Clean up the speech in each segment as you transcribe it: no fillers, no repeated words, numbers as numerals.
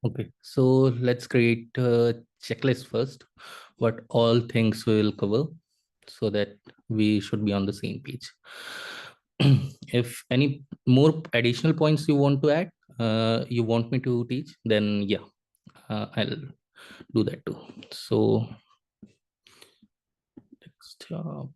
Okay, so let's create a checklist first, what all things we will cover so that we should be on the same page. If any more additional points you want to add, you want me to teach, then yeah, I'll do that too. So desktop.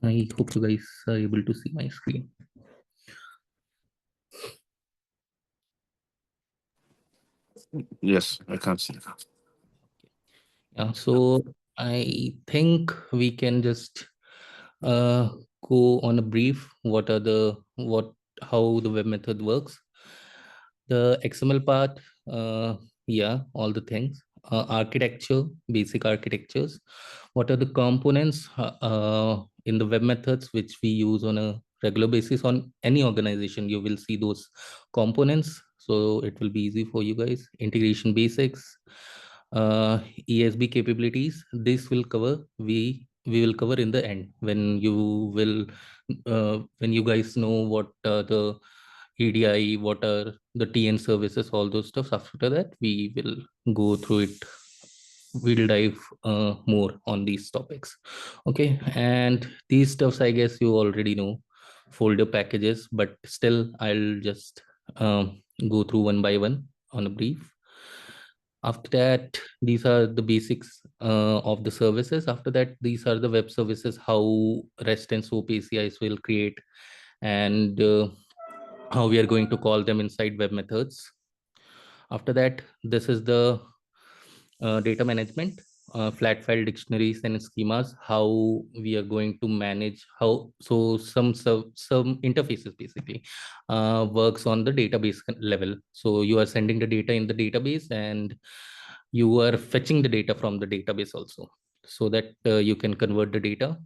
I hope you guys are able to see my screen. Yes, I can see. Yeah, so I think we can just uh, go on a brief. How the web method works. The XML part, yeah, all the things. Architecture, basic architectures. What are the components in the web methods which we use on a regular basis on any organization? You will see those components, so it will be easy for you guys. Integration basics, ESB capabilities. This will cover we will cover in the end when you guys know what the EDI, what are the TN services, all those stuff. After that, we will go through it. We'll dive more on these topics. Okay, and these stuffs, I guess you already know, folder packages, but still, I'll just go through one by one on a brief. After that, these are the basics of the services. After that, these are the web services, how REST and SOAP APIs will create, and how we are going to call them inside web methods. After that, this is the data management, flat file dictionaries and schemas, how we are going to manage how, so some interfaces basically works on the database level. So you are sending the data in the database and you are fetching the data from the database also, so that you can convert the data.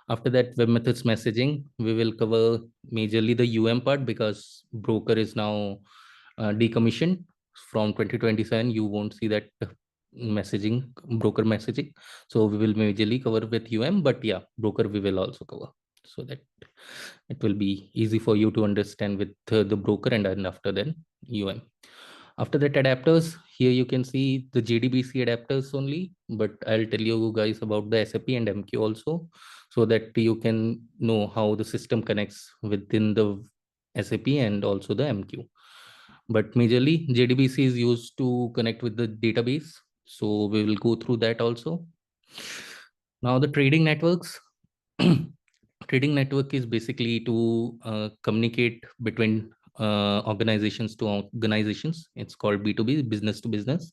After that, web methods messaging, we will cover majorly the part, because broker is now decommissioned from 2027. You won't see that messaging, broker messaging. So we will majorly cover with but yeah, broker we will also cover, so that it will be easy for you to understand with the broker, and then after then After that, adapters, here you can see the JDBC adapters only, but I'll tell you guys about the SAP and MQ also, so that you can know how the system connects within the SAP and also the MQ. But majorly, JDBC is used to connect with the database. So we will go through that also. Now the trading networks. Trading network is basically to communicate between organizations to organizations. It's called B2B, business to business,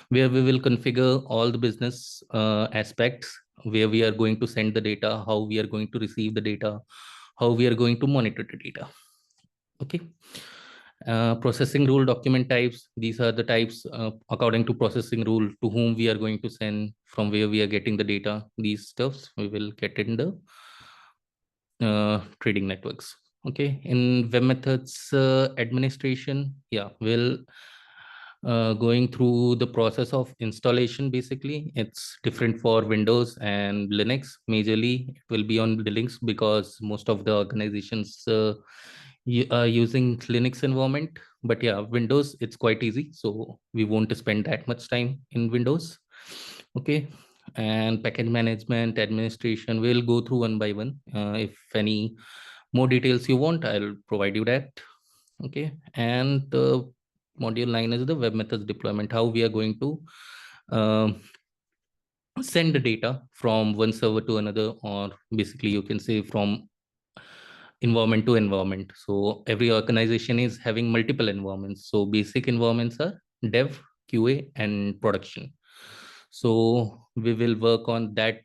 where we will configure all the business aspects, where we are going to send the data, how we are going to receive the data, how we are going to monitor the data. Okay. Processing rule document types. These are the types according to processing rule to whom we are going to send, from where we are getting the data. These stuffs we will get in the trading networks. Okay, in web methods administration, yeah, we'll going through the process of installation. Basically, it's different for Windows and Linux. Majorly, it will be on Linux because most of the organizations are using Linux environment. But yeah, Windows, it's quite easy, so we won't spend that much time in Windows. Okay, and package management administration, we'll go through one by one. If any more details you want, I'll provide you that. Okay, and the module 9 is the web methods deployment, how we are going to send the data from one server to another, or basically you can say from environment to environment. So every organization is having multiple environments. So basic environments are dev, QA, and production. So we will work on that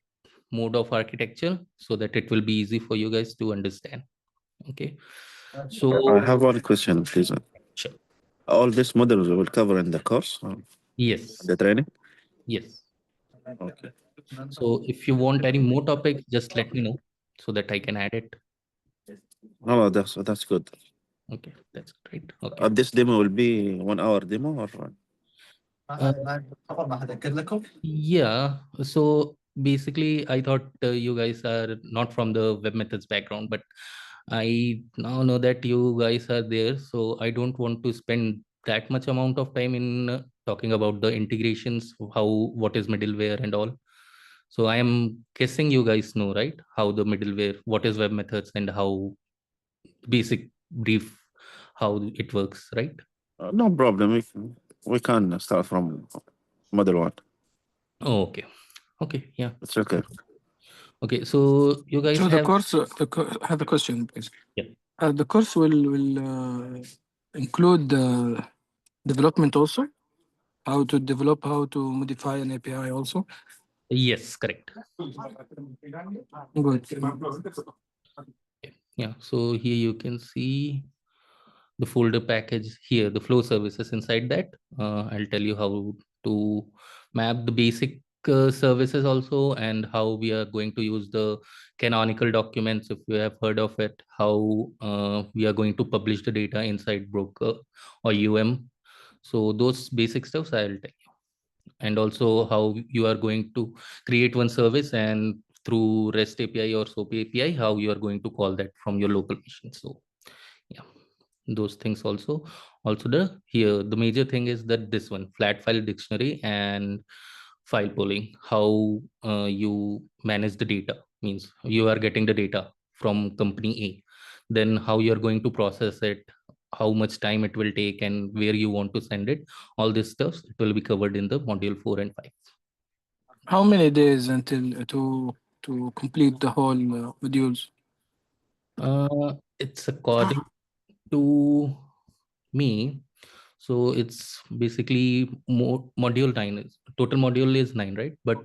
mode of architecture so that it will be easy for you guys to understand. Okay. I So have one question, please. sure. All these models will cover in the course, Yes, the training. yes. Okay. So if you want any more topics, just let me know so that I can add it. Oh, that's good. Okay, that's great. Okay. This demo will be 1 hour demo or Uh, yeah. So basically, I thought you guys are not from the web methods background, but I now know that you guys are there. So I don't want to spend that much amount of time in talking about the integrations, how what is middleware and all. So I am guessing you guys know, right? How the middleware, what is web methods, and how basic brief how it works, right? no problem. We can start from model one. Oh, okay. Okay. Yeah. It's okay. Okay. So you guys So the have, course, I have a question, please. yeah. The course will include development also, how to develop, how to modify an API also. Yes, correct. Good. Okay. Yeah. So here you can see the folder package here, the flow services inside that. I'll tell you how to map the basic services also, and how we are going to use the canonical documents, if you have heard of it, how we are going to publish the data inside broker or So those basic stuffs I'll tell you. And also how you are going to create one service, and through REST API or SOAP API, how you are going to call that from your local machine. So yeah, those things also. Also the here the major thing is that this one, flat file dictionary and file pooling, how you manage the data, means you are getting the data from company A, then how you are going to process it, how much time it will take, and where you want to send it. All this stuff, it will be covered in the module 4 and 5. How many days until to complete the whole modules? It's according to me. So it's basically more module 9 is total module is 9, right? But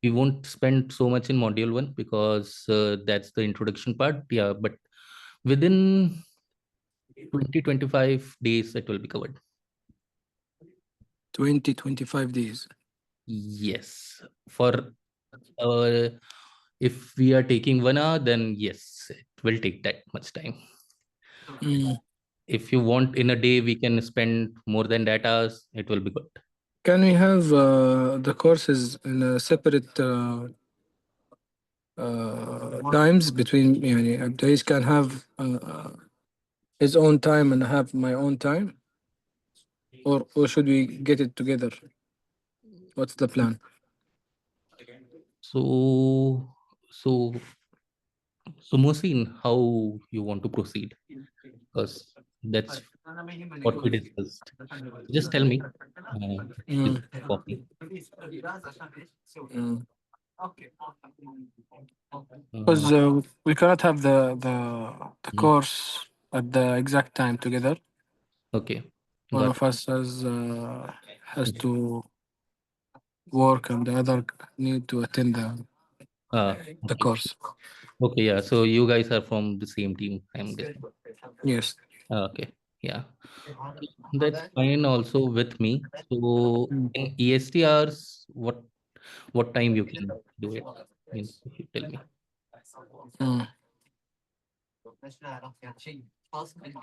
we won't spend so much in module 1 because that's the introduction part. Yeah, but within 20-25 days it will be covered. 20-25 days. Yes. For uh, if we are taking 1 hour, then yes, it will take that much time. Mm. If you want in a day we can spend more than that hours, it will be good. Can we have the courses in a separate times between, يعني, Abdais can have his own time and have my own time, or should we get it together? What's the plan? So so Mohsin, how you want to proceed? Because that's what we discussed. Just tell me. It's Mm. for me. Mm. Uh, Because we cannot have the mm, course at the exact time together. okay, One got of us has it. to work, and the other need to attend the Okay. course. Okay, yeah. So you guys are from the same team, I'm guessing. Yes. Okay, yeah. That's fine also with me. So Mm. in EST hours, what time you can do it? Means if you tell me. Mm.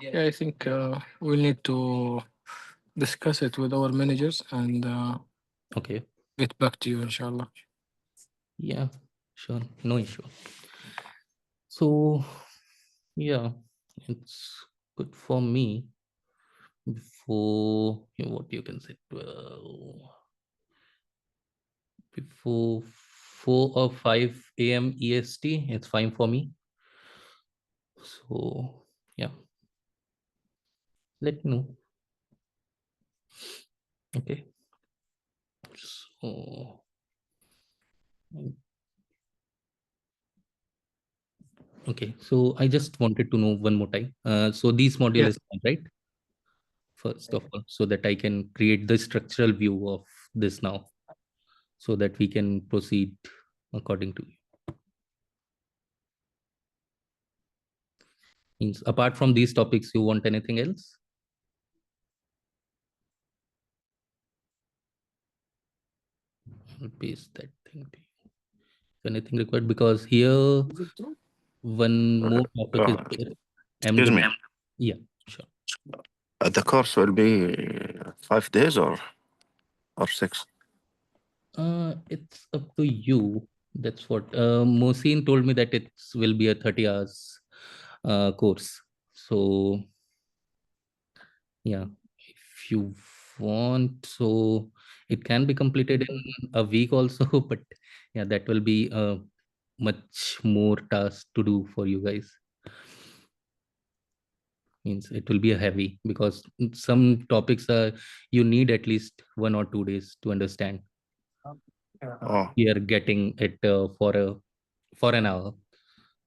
Yeah, I think we'll need to discuss it with our managers and Okay. get back to you, inshallah. Yeah, sure. No issue. So yeah, it's good for me. Before what you can say, 12, before 4 or 5 a.m. EST, it's fine for me. So yeah, let me know. Okay. So okay, so I just wanted to know one more time. So these module Yes. is fine, right? First of all, so that I can create the structural view of this now, so that we can proceed according to means apart from these topics, you want anything else? I'll paste that thing to you. Anything required? Because here one more topic is there. I'm Excuse me. gonna, yeah, sure. The course will be 5 days or 6. It's up to you. That's what Mohsin told me, that it will be a 30 hours course. So yeah, if you want, so it can be completed in a week also, but yeah, that will be a much more task to do for you guys. Means it will be a heavy, because some topics are, you need at least 1 or 2 days to understand. Oh, We are getting it for an hour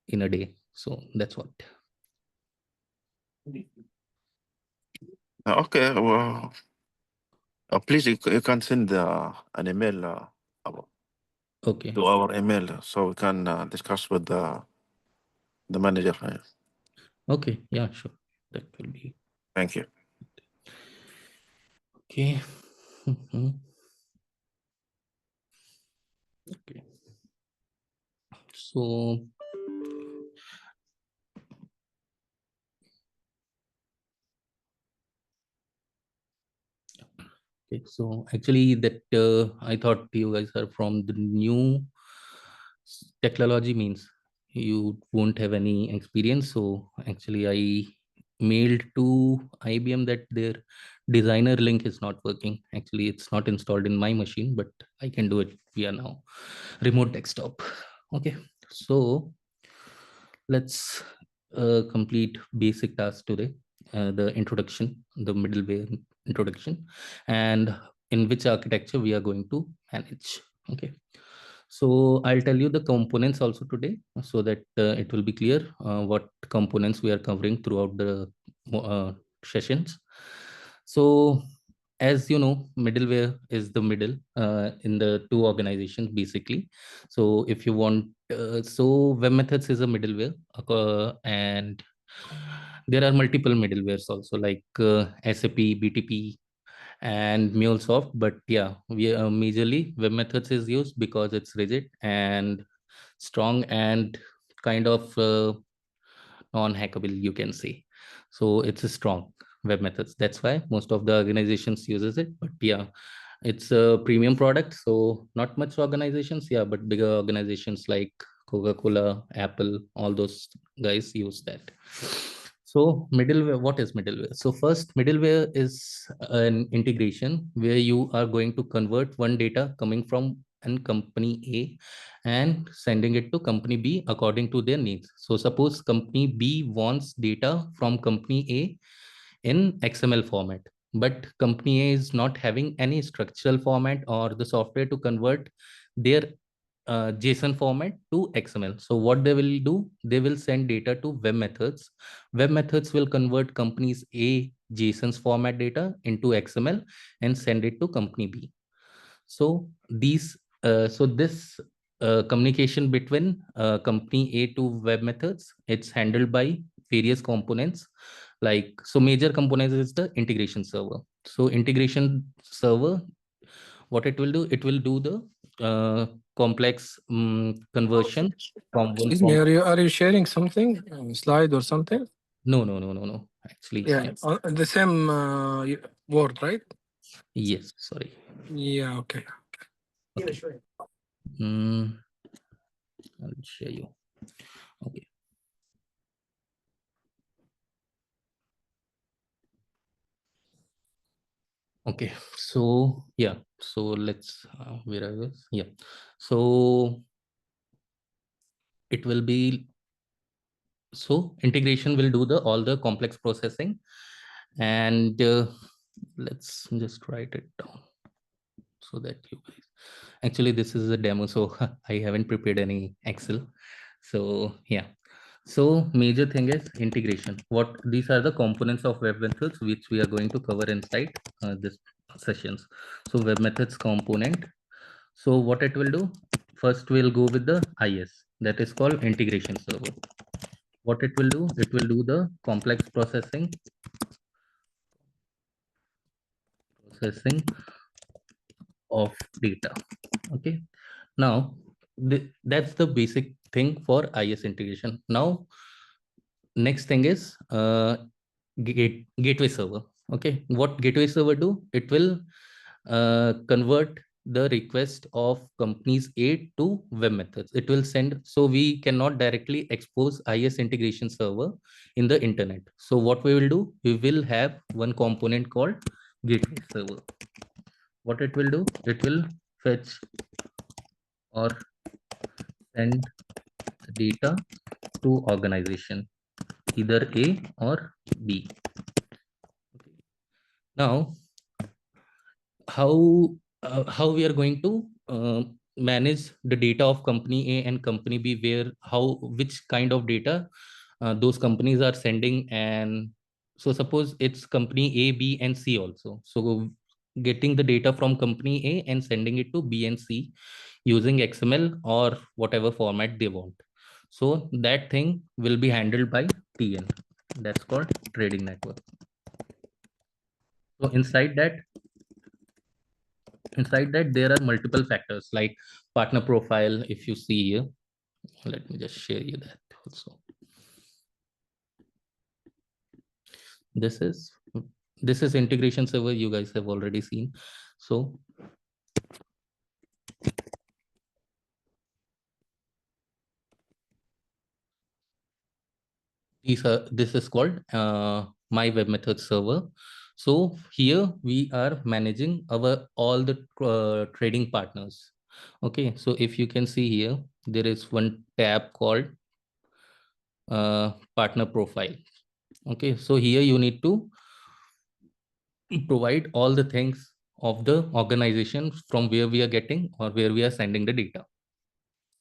in a day, so that's what. okay. Well, please, you can send an email Okay, to our email so we can discuss with the manager. okay, yeah, sure, that will be Thank you. okay. Okay, so okay, so actually that I thought you guys are from the new technology, means you won't have any experience. So actually I mailed to IBM that their designer link is not working. Actually, it's not installed in my machine, but I can do it via now remote desktop. Okay, so let's complete basic tasks today. The introduction, the middleware introduction, and in which architecture we are going to manage. Okay, so I'll tell you the components also today, so that it will be clear what components we are covering throughout the sessions. So as you know, middleware is the middle in the two organizations basically. So if you want, so web methods is a middleware, and there are multiple middlewares also, like SAP, BTP, and MuleSoft. But yeah, we majorly web methods is used because it's rigid and strong and kind of non-hackable, you can say. So it's a strong web methods. That's why most of the organizations uses it. But yeah, it's a premium product, so not much organizations, yeah, but bigger organizations like Coca-Cola, Apple, all those guys use that. So middleware, what is middleware? So first, middleware is an integration where you are going to convert one data coming from an company A and sending it to company B according to their needs. So suppose company B wants data from company A in XML format, but company A is not having any structural format or the software to convert their JSON format to XML. So what they will do, they will send data to web methods. Web methods will convert company's A JSON's format data into XML and send it to company B. So this communication between company A to web methods, it's handled by various components. Like, so major components is the integration server. So integration server, what it will do, it will do the complex conversion from one Excuse me, form. are you sharing something? Slide or something? No. Actually, Yeah, the same word, right? yes. Sorry. Yeah, okay. Okay. Mm, I'll share you. Okay. Okay. So yeah. So let's where I was. Yeah. So it will be, so integration will do the all the complex processing, and let's just write it down so that you guys, actually this is a demo, so I haven't prepared any Excel. So yeah, so major thing is integration. What these are the components of web methods which we are going to cover inside this sessions. So web methods component, so what it will do, first we'll go with the IS, that is called integration server. What it will do, it will do the complex processing of data. Okay, now that's the basic thing for IS integration. Now next thing is gateway server. Okay, what gateway server do? It will convert the request of companies A to web methods. It will send, so we cannot directly expose IS integration server in the internet. So what we will do, we will have one component called gateway server. What it will do, it will fetch or send data to organization, either A or B. Okay. Now how we are going to manage the data of company A and company B, where which kind of data those companies are sending. And so suppose it's company A, B and C also, so getting the data from company A and sending it to B and C using XML or whatever format they want. So that thing will be handled by TN, that's called trading network. So inside that there are multiple factors like partner profile. If you see here, let me just share you that also. This is integration server, you guys have already seen. So this is called my web method server. So here we are managing our all the trading partners. Okay, so if you can see here, there is one tab called partner profile. Okay, so here you need to provide all the things of the organization from where we are getting or where we are sending the data.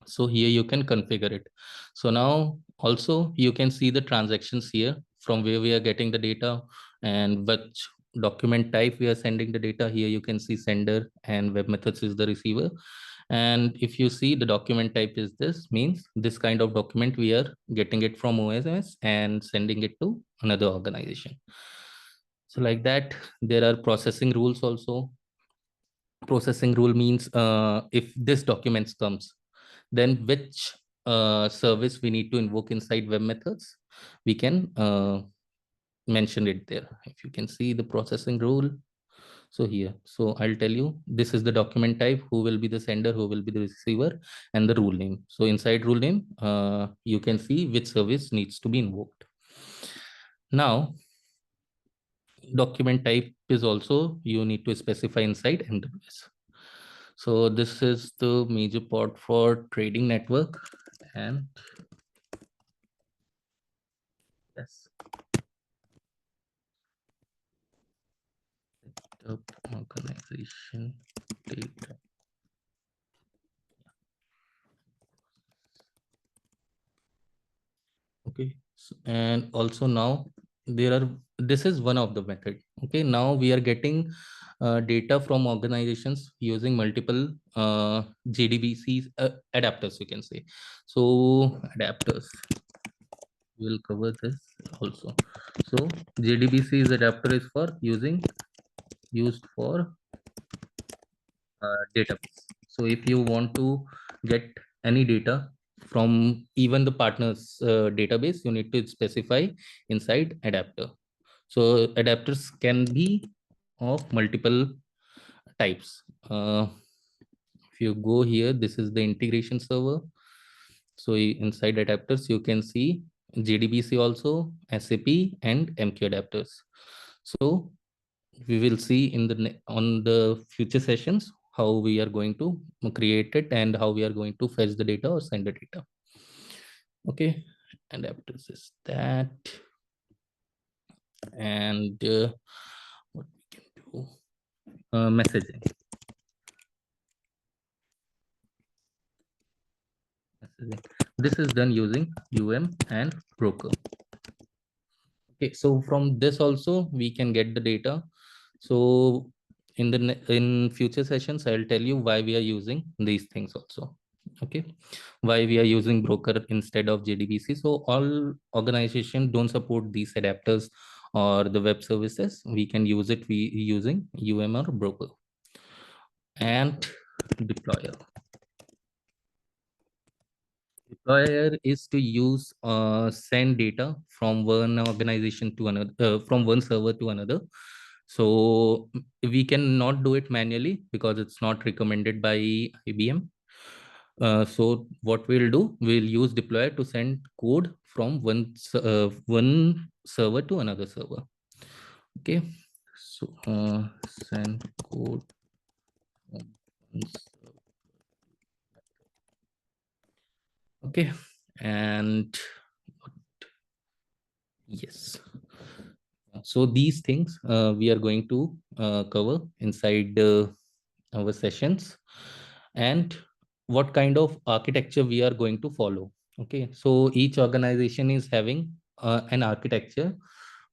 So here you can configure it. So now also you can see the transactions here from where we are getting the data and which document type we are sending the data. Here you can see sender and web methods is the receiver. And if you see the document type is this, means this kind of document we are getting it from OSS and sending it to another organization. So like that, there are processing rules also. Processing rule means if this documents comes, then which service we need to invoke inside web methods, we can mention it there. If you can see the processing rule. So here, so I'll tell you, this is the document type, who will be the sender, who will be the receiver, and the rule name. So inside rule name, you can see which service needs to be invoked. Now, document type is also you need to specify inside MWS. So this is the major part for trading network. And yes, the organization data. Okay, and also now this is one of the method. Okay, now we are getting data from organizations using multiple JDBCs adapters, you can say. So adapters, we'll cover this also. So JDBC's adapter is for used for database. So if you want to get any data from even the partners database, you need to specify inside adapter. So adapters can be of multiple types. If you go here, this is the integration server. So inside adapters, you can see JDBC also, SAP and MQ adapters. So we will see in the on the future sessions how we are going to create it and how we are going to fetch the data or send the data. Okay, adapters is that. And what we can do, messaging. This is done using and broker. Okay, so from this also we can get the data. So in future sessions, I'll tell you why we are using these things also. Okay, why we are using broker instead of JDBC. So all organizations don't support these adapters or the web services. We can use it using or broker. and deployer. Deployer is to use send data from one organization to another, from one server to another. So we cannot do it manually because it's not recommended by IBM. So what we'll do, we'll use deployer to send code from one server to another server. Okay, so send code from one server. Okay, and yes, so these things we are going to cover inside our sessions, and what kind of architecture we are going to follow. Okay, so each organization is having an architecture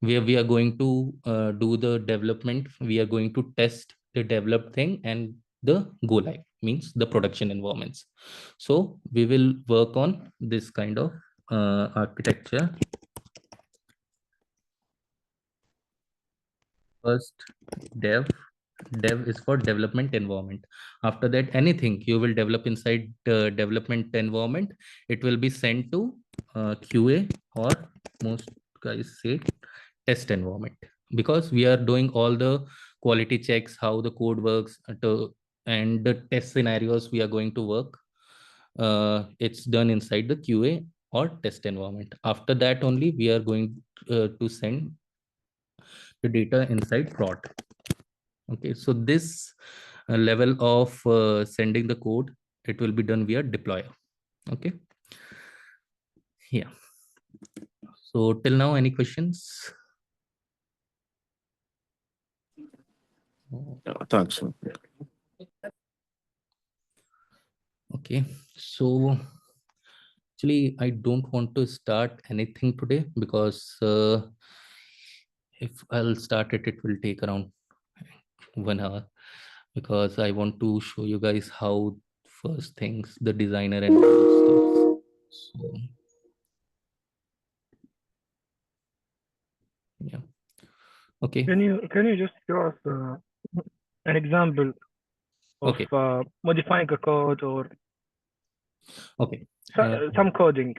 where we are going to do the development, we are going to test the developed thing, and the go live means the production environments. So we will work on this kind of architecture. First, dev. Dev is for development environment. After that, anything you will develop inside the development environment, it will be sent to QA, or most guys say test environment, because we are doing all the quality checks, how the code works, and the test scenarios we are going to work. It's done inside the QA or test environment. After that, only we are going to send the data inside prod. Okay, so this level of sending the code, it will be done via deployer. Okay, yeah. So till now, any questions? Thanks. Okay, so actually, I don't want to start anything today because if I'll start it, it will take around 1 hour, because I want to show you guys how first things, the designer and all those stuff. So yeah, okay, Can you just show us an example of okay, modifying a code or okay. Uh, some coding?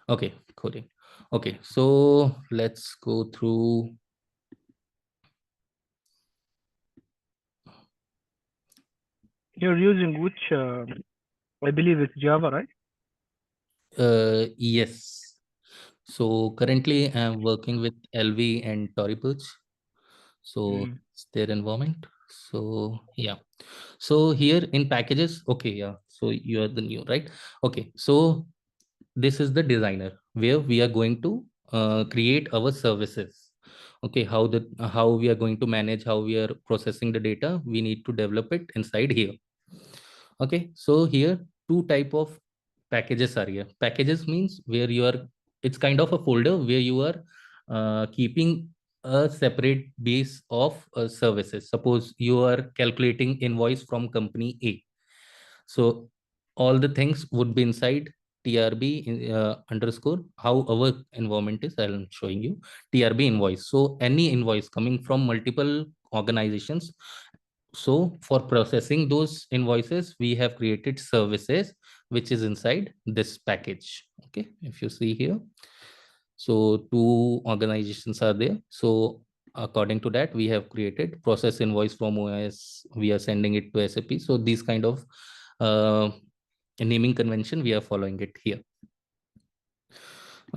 Okay, coding. Okay, so let's go through. You're using which I believe it's Java, right? Yes. So currently I'm working with LV and Tory Burch. So Mm. it's their environment. So yeah. So here in packages, okay, yeah. So you are the new, right? Okay. So this is the designer where we are going to create our services. Okay, how we are going to manage, how we are processing the data, we need to develop it inside here. Okay, so here two type of packages are here. Packages means where you are, it's kind of a folder where you are keeping a separate base of services. Suppose you are calculating invoice from company A, so all the things would be inside TRB underscore. How our environment is, I'm showing you TRB invoice. So any invoice coming from multiple organizations, so for processing those invoices, we have created services which is inside this package. Okay, if you see here, so two organizations are there. So according to that, we have created process invoice from OS. We are sending it to SAP. So these kind of uh, naming convention, we are following it here.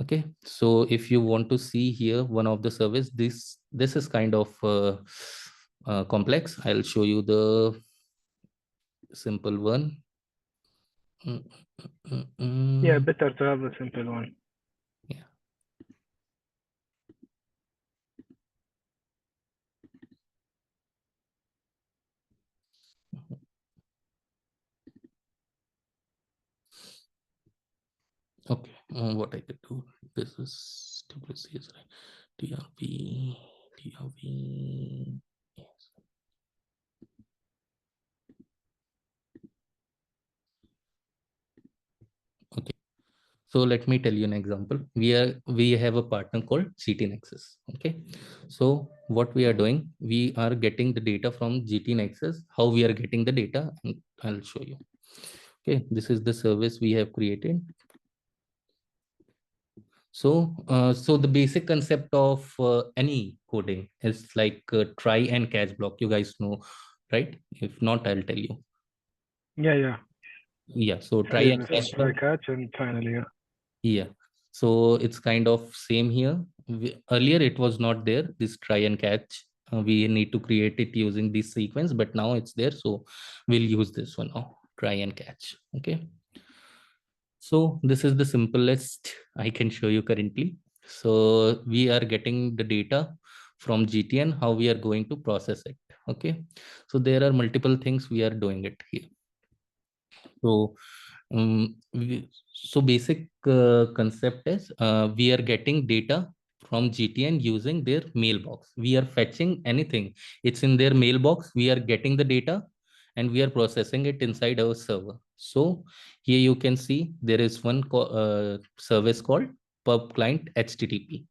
Okay, so if you want to see here one of the service, this is kind of complex. I'll show you the simple one. Mm, Yeah, mm. better to have a simple one. Yeah. Okay. What I could do, this is WC is right. TRP, TRP. Yes. Okay. So let me tell you an example. We have a partner called GT Nexus. Okay, so what we are doing, we are getting the data from GT Nexus. How we are getting the data, and I'll show you. Okay, this is the service we have created. So the basic concept of any coding is like try and catch block. You guys know, right? If not, I'll tell you. Yeah, yeah. Yeah, so try and There's a catch try block. catch and finally, yeah. Yeah, so it's kind of same here. Earlier it was not there, this try and catch. We need to create it using this sequence, but now it's there. So we'll use this one now, try and catch. Okay. So this is the simplest I can show you currently. So we are getting the data from GTN, how we are going to process it. Okay. So there are multiple things we are doing it here. So basic concept is we are getting data from GTN using their mailbox. We are fetching anything. It's in their mailbox. We are getting the data and we are processing it inside our server. So here you can see there is one service called pub client HTTP.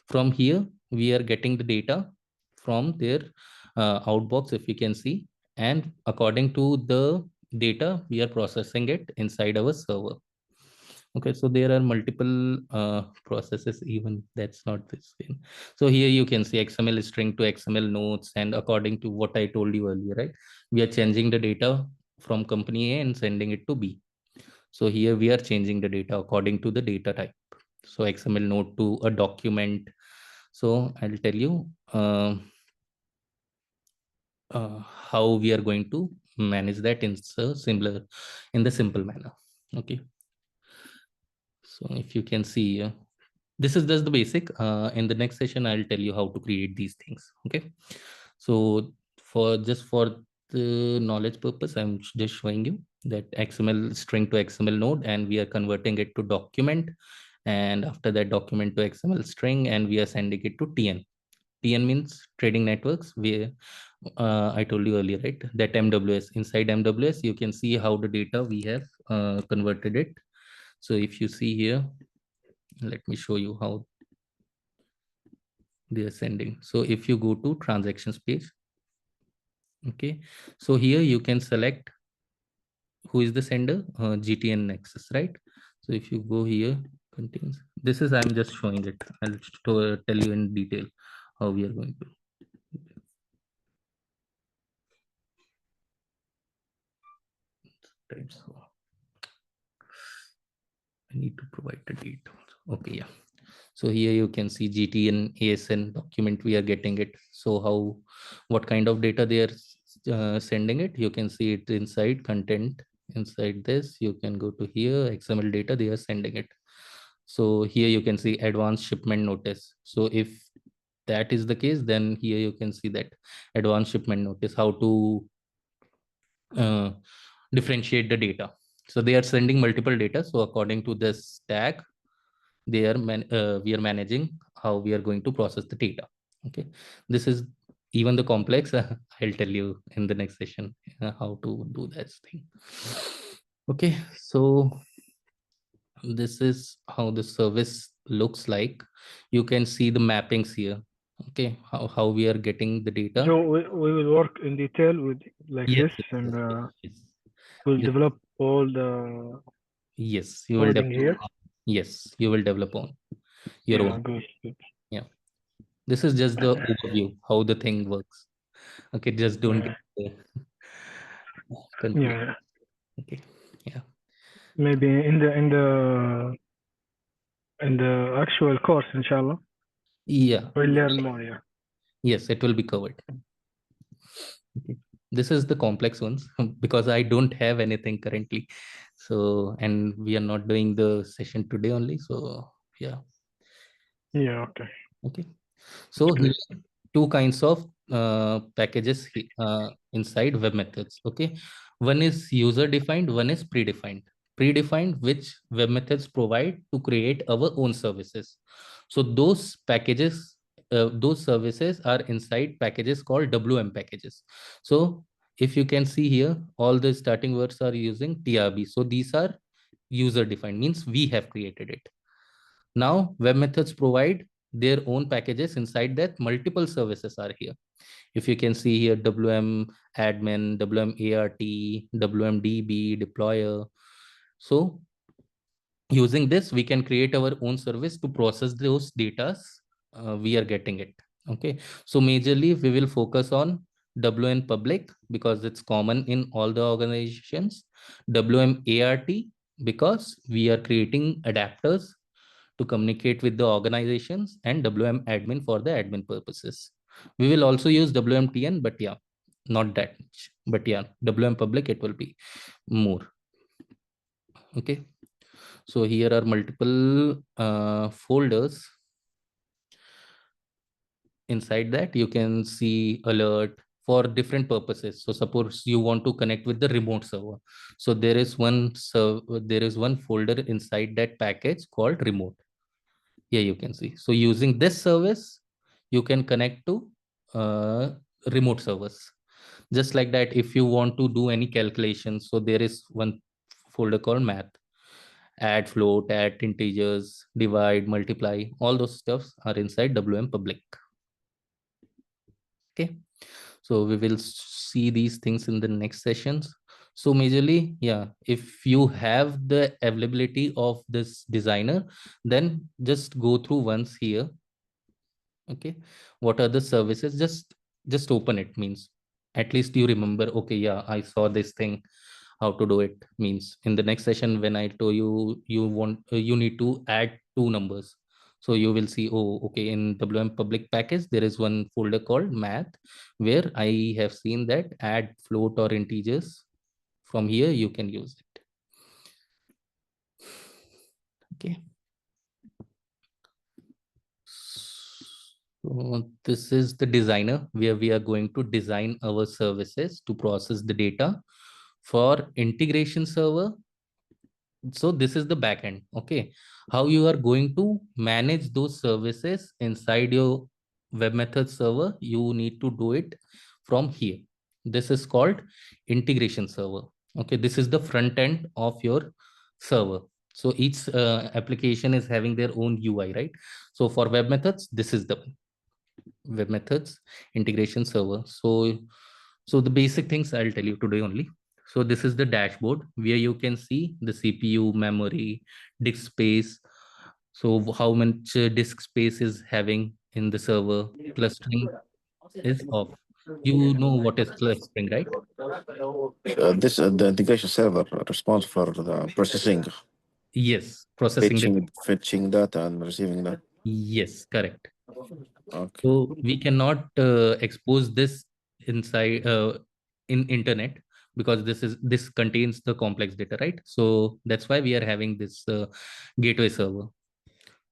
From here, we are getting the data from their outbox, if you can see, and according to the data, we are processing it inside our server. Okay, so there are multiple processes, even that's not this thing. So here you can see XML string to XML nodes, and according to what I told you earlier, right? We are changing the data from company A and sending it to B. So here we are changing the data according to the data type. So XML node to a document. So I'll tell you how we are going to manage that in the simple manner. Okay. So if you can see, this is just the basic. In the next session, I'll tell you how to create these things. Okay. So for the knowledge purpose, I'm just showing you that XML string to XML node, and we are converting it to document, and after that document to XML string, and we are sending it to TN. TN means trading networks. Where I told you earlier, right? That MWS, inside MWS, you can see how the data we have converted it. So if you see here, let me show you how they are sending. So if you go to transactions page, okay, so here you can select who is the sender, GTN Nexus, right? So if you go here, contains, this is, I'm just showing it. I'll tell you in detail how we are going to. Right, so I need to provide the date. Okay, yeah. So here you can see GTN ASN document, we are getting it. So how, what kind of data they are sending it, you can see it inside content. Inside this, you can go to here, XML data, they are sending it. So here you can see advanced shipment notice. So if that is the case, then here you can see that advanced shipment notice, how to uh, differentiate the data. So they are sending multiple data. So according to this tag, we are managing how we are going to process the data. Okay, this is even the complex. I'll tell you in the next session how to do that thing. Okay, so this is how the service looks like. You can see the mappings here. Okay, how we are getting the data. So we will work in detail with like Yes, this, yes, and yes, yes, yes. we'll Yes, develop all the yes, you will coding develop. here. Yes, you will develop on your Yeah, own. good, good. Yeah, this is just the overview how the thing works. Okay, just don't Yeah, get yeah, confused. yeah. Okay, yeah, Maybe in the actual course, inshallah, yeah, we'll learn more. Yeah. yes, it will be covered. Okay. This is the complex ones because I don't have anything currently. So, and we are not doing the session today only. So, yeah, Yeah. Okay. okay. That's So here great. two kinds of packages inside web methods. Okay, one is user defined, one is predefined. Predefined, which web methods provide to create our own services. So those packages, those services are inside packages called WM packages. So if you can see here, all the starting words are using TRB. So these are user defined, means we have created it. Now web methods provide their own packages. Inside that, multiple services are here. If you can see here, WM admin, WM ART, WM DB, deployer. So using this, we can create our own service to process those data we are getting it. Okay, so majorly we will focus on WM public because it's common in all the organizations, WM ART because we are creating adapters to communicate with the organizations, and WM admin for the admin purposes. We will also use WMTN, but yeah, not that much. But yeah, WM public, it will be more. Okay. So here are multiple folders. Inside that, you can see alert for different purposes. So suppose you want to connect with the remote server. So there is one folder inside that package called remote. Here you can see. So using this service, you can connect to remote servers. Just like that, if you want to do any calculations, so there is one folder called math. Add float, add integers, divide, multiply, all those stuffs are inside WM public. Okay, so we will see these things in the next sessions. So majorly, yeah, if you have the availability of this designer, then just go through once here. Okay, what are the services? Just open it, means at least you remember, okay, yeah, I saw this thing, how to do it. Means in the next session, when I told you you need to add two numbers, so you will see, oh, okay, in WM public package there is one folder called math, where I have seen that add float or integers. From here you can use it. Okay, so this is the designer where we are going to design our services to process the data. For integration server, so this is the backend. Okay, how you are going to manage those services inside your web method server, you need to do it from here. This is called integration server. Okay, this is the front end of your server. So each application is having their own UI, right? So for web methods, this is the web methods integration server. So the basic things I'll tell you today only. So this is the dashboard where you can see the CPU, memory, disk space. So how much disk space is having in the server. Clustering is off. You know what is clustering, right? This the integration server responsible for the processing, Yes, processing the data. fetching data and receiving that. Yes, correct. Okay. So we cannot expose this inside in internet, because this contains the complex data, right? So that's why we are having this gateway server.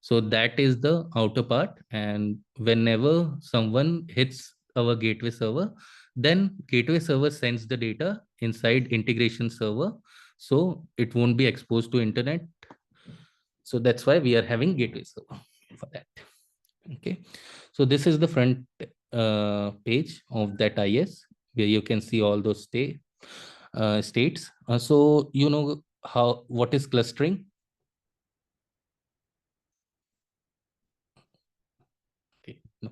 So that is the outer part, and whenever someone hits our gateway server, then gateway server sends the data inside integration server, so it won't be exposed to internet. So that's why we are having gateway server for that. Okay, so this is the front page of that IS, where you can see all those states. So you know what is clustering. Okay, no,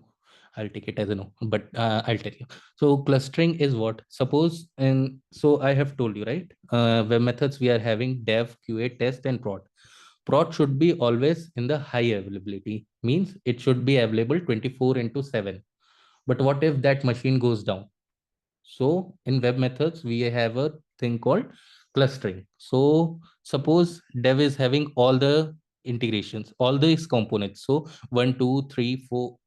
I'll take it as a no, but I'll tell you. So clustering is what? Suppose, and so I have told you, right? Web methods, we are having dev, QA, test, and prod. Prod should be always in the high availability, means it should be available 24/7. But what if that machine goes down? So in web methods, we have a thing called clustering. So suppose dev is having all the integrations, all these components. So 1, 2, 3, 4,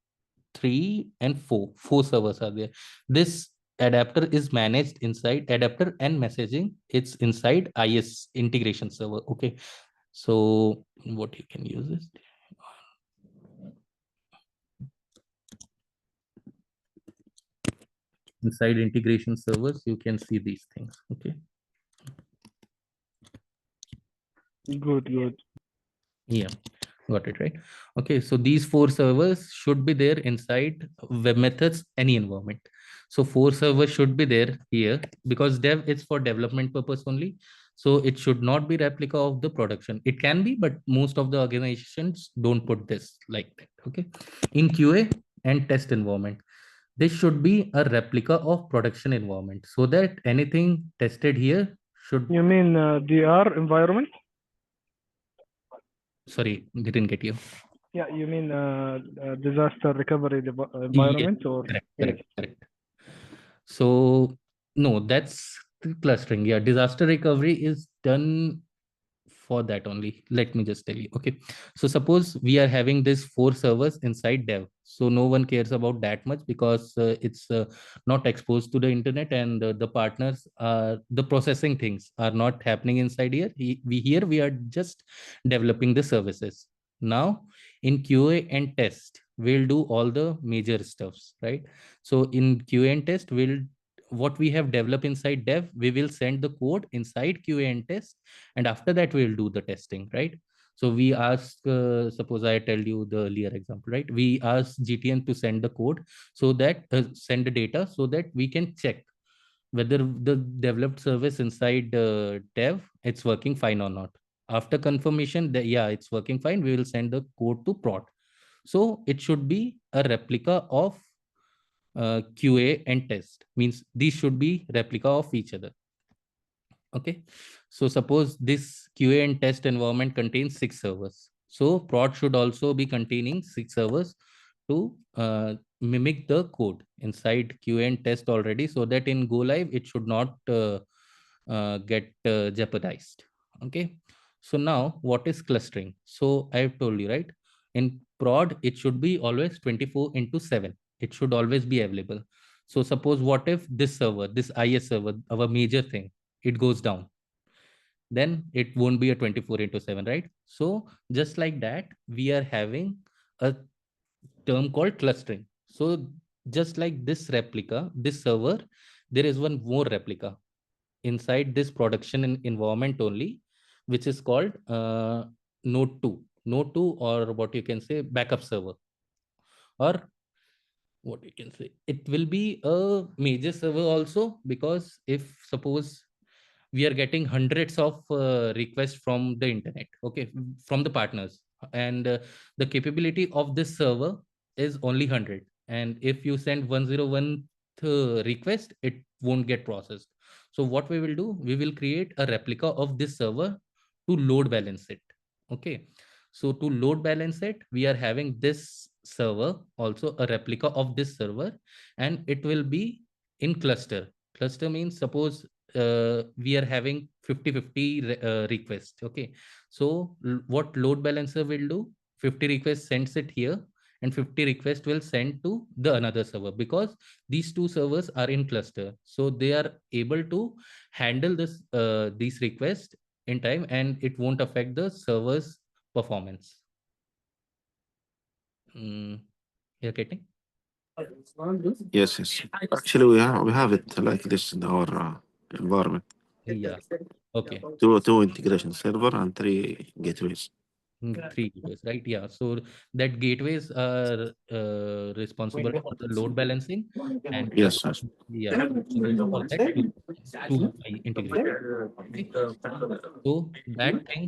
3 and 4 servers are there. This adapter is managed inside adapter and messaging. It's inside IS integration server. Okay. So what you can use is inside integration servers, you can see these things. Okay. Good. Yeah, got it right. Okay, so these 4 servers should be there inside web methods any environment. So 4 servers should be there here, because dev is for development purpose only. So it should not be replica of the production. It can be, but most of the organizations don't put this like that. Okay. In QA and test environment, this should be a replica of production environment, so that anything tested here should, You mean DR environment? sorry, didn't get you. Yeah, you mean disaster recovery Yes, environment or correct, yes. correct, correct. So no, that's the clustering. Yeah, disaster recovery is done for that only. Let me just tell you. Okay. So suppose we are having this 4 servers inside dev. So no one cares about that much, because it's not exposed to the internet, and the partners are, the processing things are not happening inside here. We are just developing the services. Now in QA and test, we'll do all the major stuffs, right? So in QA and test, what we have developed inside dev, we will send the code inside QA and test, and after that we'll do the testing, right? So we ask, suppose I tell you the earlier example, right? We ask GTN to send the code, so that send the data, so that we can check whether the developed service inside dev, it's working fine or not. After confirmation that yeah, it's working fine, we will send the code to prod. So it should be a replica of QA and test, means these should be replica of each other. Okay. So suppose this QA and test environment contains 6 servers. So prod should also be containing 6 servers to mimic the code inside QA and test already, so that in go live, it should not get jeopardized. Okay. So now what is clustering? So I've told you, right? In prod, it should be always 24/7. It should always be available. So suppose what if this server, this IS server, our major thing, it goes down, then it won't be a 24/7, right? So just like that, we are having a term called clustering. So just like this replica, this server, there is one more replica inside this production environment only, which is called node 2, node 2, or what you can say, backup server, or what you can say, it will be a major server also, because if suppose we are getting hundreds of requests from the internet, okay, from the partners, and the capability of this server is only 100, and if you send 101 request, it won't get processed. So what we will do, we will create a replica of this server to load balance it. Okay. So to load balance it, we are having this server, also a replica of this server, and it will be in cluster. Cluster means suppose we are having 50/50 requests. Okay. So what load balancer will do, 50 requests sends it here, and 50 requests will send to the another server, because these 2 servers are in cluster, so they are able to handle this these requests in time, and it won't affect the server's performance. You're getting? Yes, yes. Actually, we have it like this in our environment. Yeah. Okay. Two integration server and 3 gateways. 3 gateways, right? Yeah. So that gateways are responsible for the load balancing, and Yes, yes. yeah, responsible for that two integration. Okay. So that thing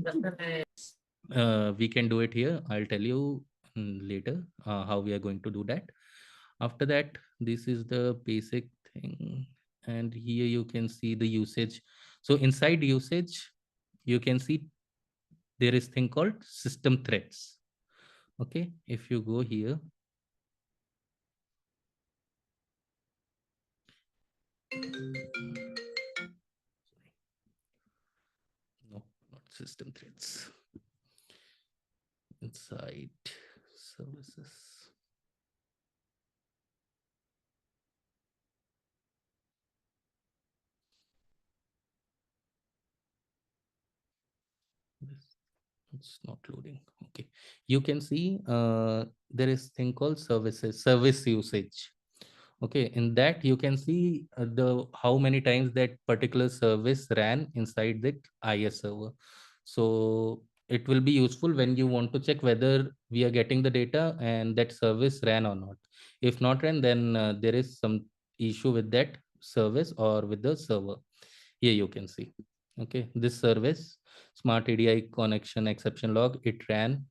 we can do it here. I'll tell you later how we are going to do that. After that, this is the basic thing, and here you can see the usage. So inside usage, you can see there is thing called system threads. Okay, if you go here, no, not system threads, inside services. This, it's not loading. Okay, you can see there is thing called services, service usage. Okay, in that you can see the how many times that particular service ran inside the IS server. So it will be useful when you want to check whether we are getting the data and that service ran or not. If not ran, then there is some issue with that service or with the server. Here you can see, Okay, this service, Smart ADI connection exception log, it ran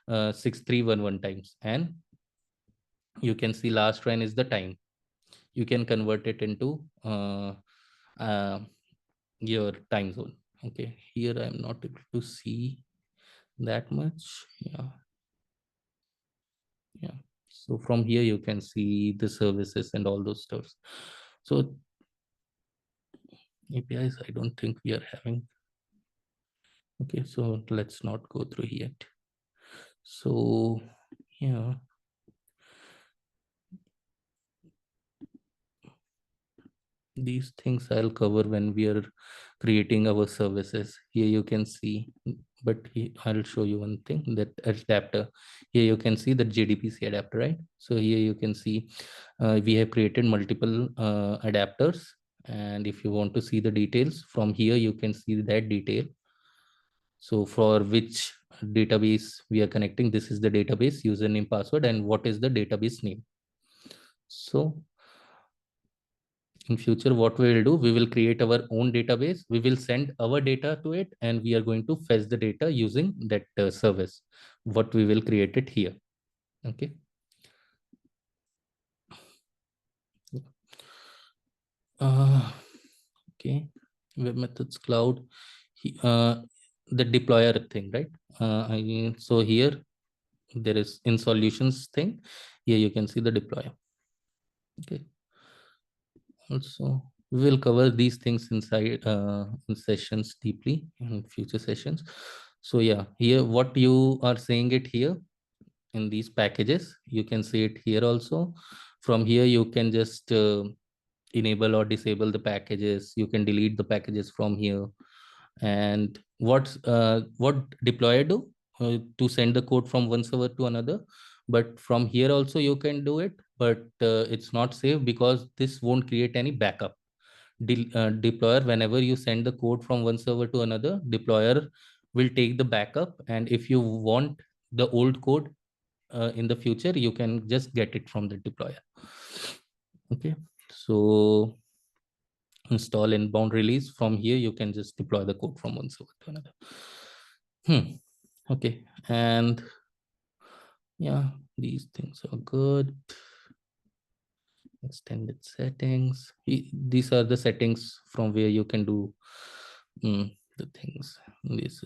6311 times, and you can see last run is the time. You can convert it into uh, your time zone. Okay, here I'm not able to see that much. Yeah. So from here you can see the services and all those stuff. So APIs, I don't think we are having. Okay, so let's not go through yet. So yeah, these things I'll cover when we are creating our services. Here you can see, but I'll show you one thing, that adapter. Here you can see the JDBC adapter, right? So here you can see we have created multiple adapters, and if you want to see the details from here, you can see that detail. So for which database we are connecting, this is the database username, password, and what is the database name. So in future, what we will do, we will create our own database, we will send our data to it, and we are going to fetch the data using that service, what we will create it here. Okay. Okay, web methods cloud, the deployer thing, right? So here there is in solutions thing, here you can see the deployer. Okay, also we will cover these things inside in sessions deeply in future sessions. So yeah, here what you are saying it here in these packages, you can see it here also. From here you can just enable or disable the packages, you can delete the packages from here. And what deployer do, to send the code from one server to another, but from here also you can do it, but it's not safe because this won't create any backup. Deployer, whenever you send the code from one server to another, deployer will take the backup, and if you want the old code in the future, you can just get it from the deployer. Okay, so install inbound release, from here you can just deploy the code from one server to another. Okay, and yeah, these things are good. Extended settings, these are the settings from where you can do the things. This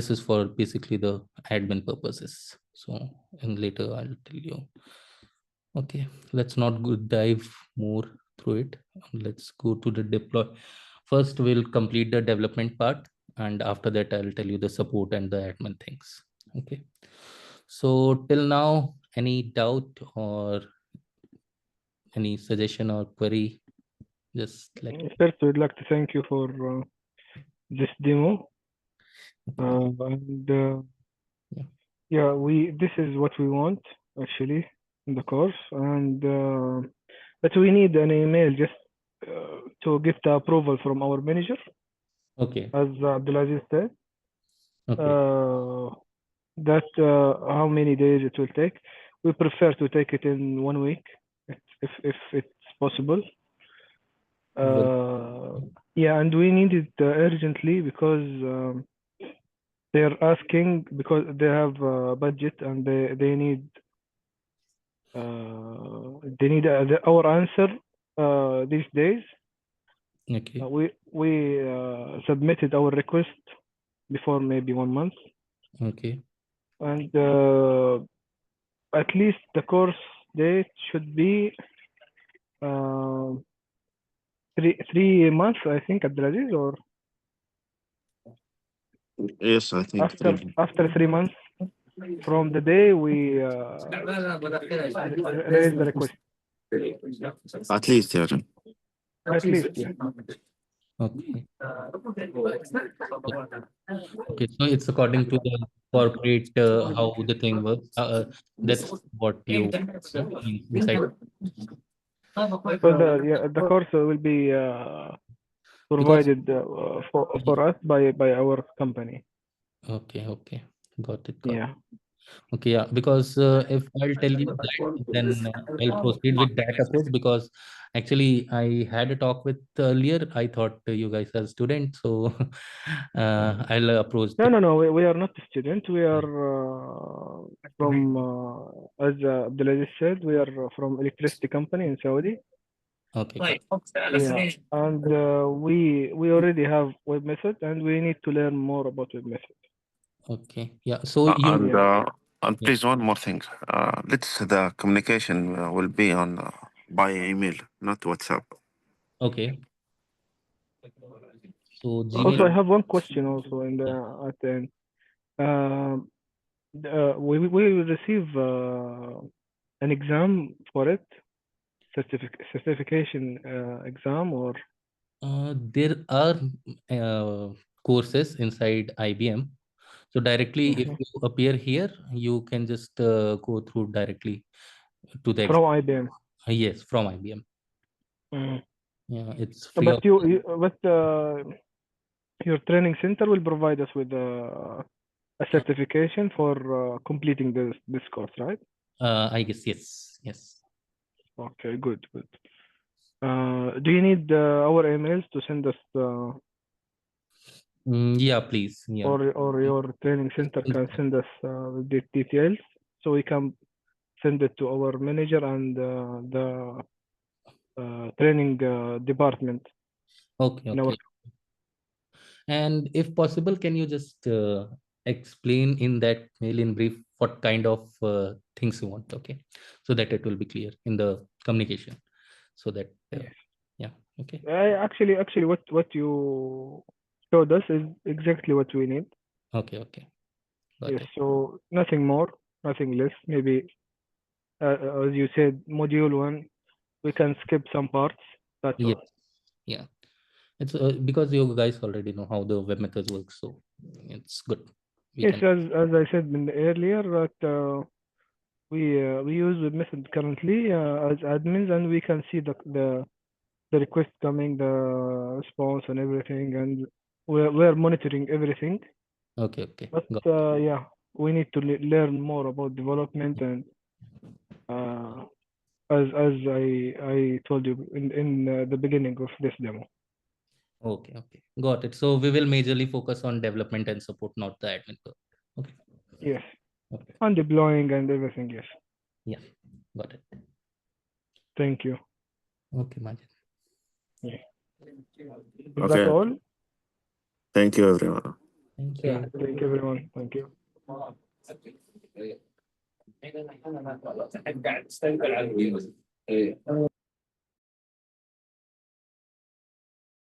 is for basically the admin purposes, so and later I'll tell you. Okay, let's not go dive more through it. Let's go to the deploy. First, we'll complete the development part, and after that, I'll tell you the support and the admin things. Okay. So till now, any doubt or any suggestion or query? Just let me. First, we'd like to thank you for this demo. And Yeah. yeah, this is what we want actually in the course, and but we need an email just to get the approval from our manager, Okay. as Abdulaziz said. Okay. That how many days it will take. We prefer to take it in 1 week, if it's possible. Yeah, and we need it urgently because they're asking, because they have budget, and they need our answer these days. Okay. We submitted our request before maybe 1 month, Okay. and at least the course date should be uh, three months, I think, Abdulaziz, or Yes, I think after 3 months from the day we raise the request. at least, yeah. At least, yeah. Okay. Okay. So it's according to the corporate how the thing works. That's what you decide. So the course will be Because provided for us by our company. okay. Got it. Yeah. Okay, yeah, because if I'll tell you that, then I'll proceed with that approach because actually I had a talk with earlier. I thought you guys are students, so I'll approach No, the. no, no. We are not a student. We are from, as Abdulaziz said, we are from electricity company in Saudi. Okay, Yeah, and we already have web method, and we need to learn more about web method. okay, yeah. So you, And Yeah. yeah, please, one more thing. The communication will be on by email, not WhatsApp. okay. So Also, I Gmail, have one question also in the yeah. at the end. Um, we will receive an exam for it, certification exam, or There are courses inside IBM. So directly, if Mhm. you appear here, you can just go through directly to the From exam. IBM. Yes, from IBM. Mhm. Yeah, it's free But of. your training center will provide us with a Uh, certification for completing this course, right? I guess yes, yes. Okay, good, good. Do you need our emails to send us, Yeah, please. Yeah. or your training center can send us the details so we can send it to our manager and the training department Okay, in our. okay. And if possible, can you just explain in that mail in brief what kind of things you want? Okay, so that it will be clear in the communication. So that Yes. yeah. Okay. Actually, what you showed us is exactly what we need. Okay. Okay. Got Yes. it. So nothing more, nothing less. Maybe, as you said, module one, we can skip some parts. That's Yes. all. Yeah. It's because you guys already know how the web methods work, so it's good. We Yes, can. as I said earlier, that we use the method currently as admins, and we can see the request coming, the response, and everything, and we're monitoring everything. Okay. Okay. But Got. yeah, we need to learn more about development, and uh, as I told you in the beginning of this demo. Okay. Okay. Got it. So we will majorly focus on development and support, not the admin part. Okay. Yes, Okay. and deploying and everything. Yes, Yeah. Got it. thank you. Okay, Majid. Yeah. Is that Okay. all? Thank you, everyone. Thank Yeah, you. thank you everyone. Thank you.